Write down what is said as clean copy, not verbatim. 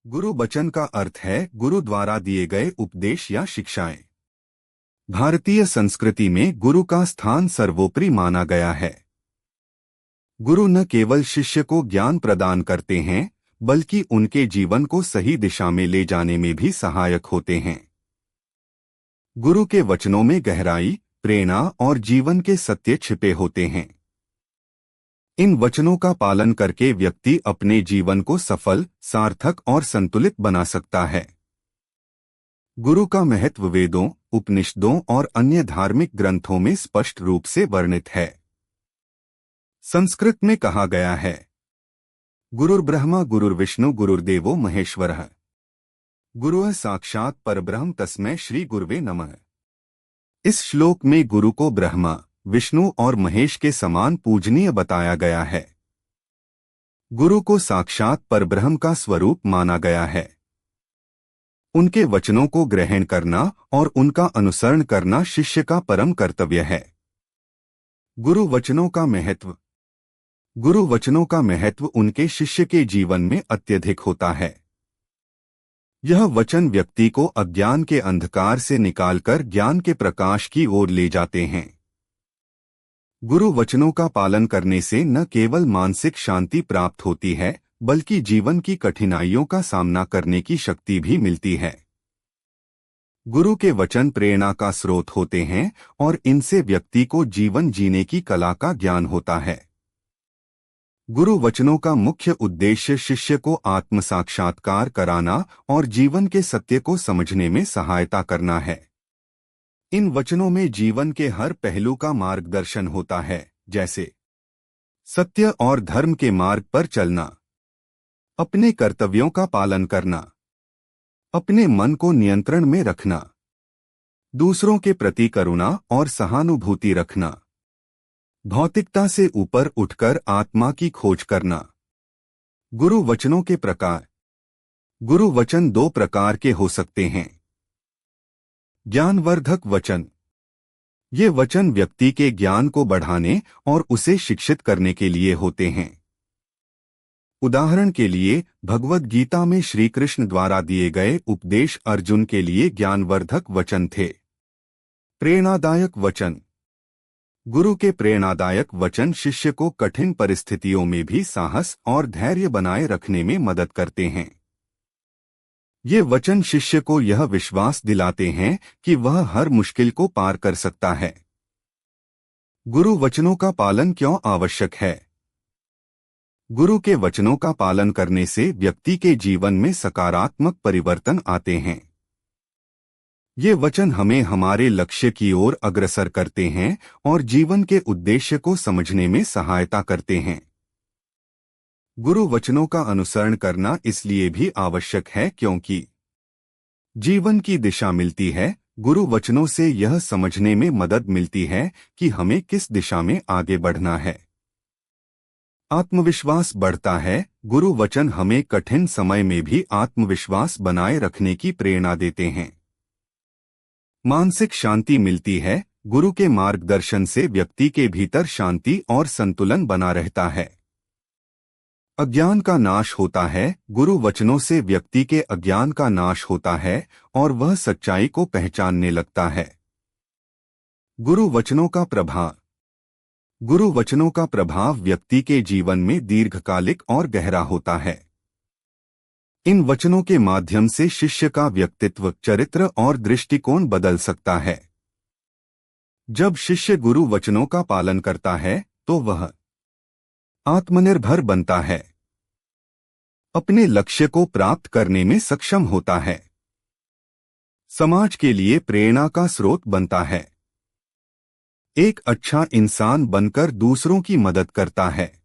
गुरु वचन का अर्थ है गुरु द्वारा दिए गए उपदेश या शिक्षाएं। भारतीय संस्कृति में गुरु का स्थान सर्वोपरि माना गया है। गुरु न केवल शिष्य को ज्ञान प्रदान करते हैं, बल्कि उनके जीवन को सही दिशा में ले जाने में भी सहायक होते हैं। गुरु के वचनों में गहराई, प्रेरणा और जीवन के सत्य छिपे होते हैं। इन वचनों का पालन करके व्यक्ति अपने जीवन को सफल, सार्थक और संतुलित बना सकता है। गुरु का महत्व वेदों, उपनिषदों और अन्य धार्मिक ग्रंथों में स्पष्ट रूप से वर्णित है। संस्कृत में कहा गया है, गुरुर्ब्रह्मा गुरुर्विष्णु गुरुर्देवो महेश्वरः, गुरुः साक्षात् परब्रह्म तस्मै श्री गुरुवे नमः। इस श्लोक में गुरु को ब्रह्मा, विष्णु और महेश के समान पूजनीय बताया गया है। गुरु को साक्षात परब्रह्म का स्वरूप माना गया है। उनके वचनों को ग्रहण करना और उनका अनुसरण करना शिष्य का परम कर्तव्य है। गुरु वचनों का महत्व उनके शिष्य के जीवन में अत्यधिक होता है। यह वचन व्यक्ति को अज्ञान के अंधकार से निकालकर ज्ञान के प्रकाश की ओर ले जाते हैं। गुरु वचनों का पालन करने से न केवल मानसिक शांति प्राप्त होती है, बल्कि जीवन की कठिनाइयों का सामना करने की शक्ति भी मिलती है। गुरु के वचन प्रेरणा का स्रोत होते हैं और इनसे व्यक्ति को जीवन जीने की कला का ज्ञान होता है। गुरु वचनों का मुख्य उद्देश्य शिष्य को आत्म साक्षात्कार कराना और जीवन के सत्य को समझने में सहायता करना है। इन वचनों में जीवन के हर पहलू का मार्गदर्शन होता है, जैसे सत्य और धर्म के मार्ग पर चलना, अपने कर्तव्यों का पालन करना, अपने मन को नियंत्रण में रखना, दूसरों के प्रति करुणा और सहानुभूति रखना, भौतिकता से ऊपर उठकर आत्मा की खोज करना। गुरु वचनों के प्रकार। गुरु वचन दो प्रकार के हो सकते हैं। ज्ञानवर्धक वचन। ये वचन व्यक्ति के ज्ञान को बढ़ाने और उसे शिक्षित करने के लिए होते हैं। उदाहरण के लिए भगवद गीता में श्री कृष्ण द्वारा दिए गए उपदेश अर्जुन के लिए ज्ञानवर्धक वचन थे। प्रेरणादायक वचन। गुरु के प्रेरणादायक वचन शिष्य को कठिन परिस्थितियों में भी साहस और धैर्य बनाए रखने में मदद करते हैं। ये वचन शिष्य को यह विश्वास दिलाते हैं कि वह हर मुश्किल को पार कर सकता है। गुरु वचनों का पालन क्यों आवश्यक है? गुरु के वचनों का पालन करने से व्यक्ति के जीवन में सकारात्मक परिवर्तन आते हैं। ये वचन हमें हमारे लक्ष्य की ओर अग्रसर करते हैं और जीवन के उद्देश्य को समझने में सहायता करते हैं। गुरु वचनों का अनुसरण करना इसलिए भी आवश्यक है क्योंकि जीवन की दिशा मिलती है। गुरु वचनों से यह समझने में मदद मिलती है कि हमें किस दिशा में आगे बढ़ना है। आत्मविश्वास बढ़ता है। गुरु वचन हमें कठिन समय में भी आत्मविश्वास बनाए रखने की प्रेरणा देते हैं। मानसिक शांति मिलती है। गुरु के मार्गदर्शन से व्यक्ति के भीतर शांति और संतुलन बना रहता है। अज्ञान का नाश होता है। गुरु वचनों से व्यक्ति के अज्ञान का नाश होता है और वह सच्चाई को पहचानने लगता है। गुरु वचनों का प्रभाव। गुरु वचनों का प्रभाव व्यक्ति के जीवन में दीर्घकालिक और गहरा होता है। इन वचनों के माध्यम से शिष्य का व्यक्तित्व, चरित्र और दृष्टिकोण बदल सकता है। जब शिष्य गुरु वचनों का पालन करता है तो वह आत्मनिर्भर बनता है, अपने लक्ष्य को प्राप्त करने में सक्षम होता है, समाज के लिए प्रेरणा का स्रोत बनता है, एक अच्छा इंसान बनकर दूसरों की मदद करता है।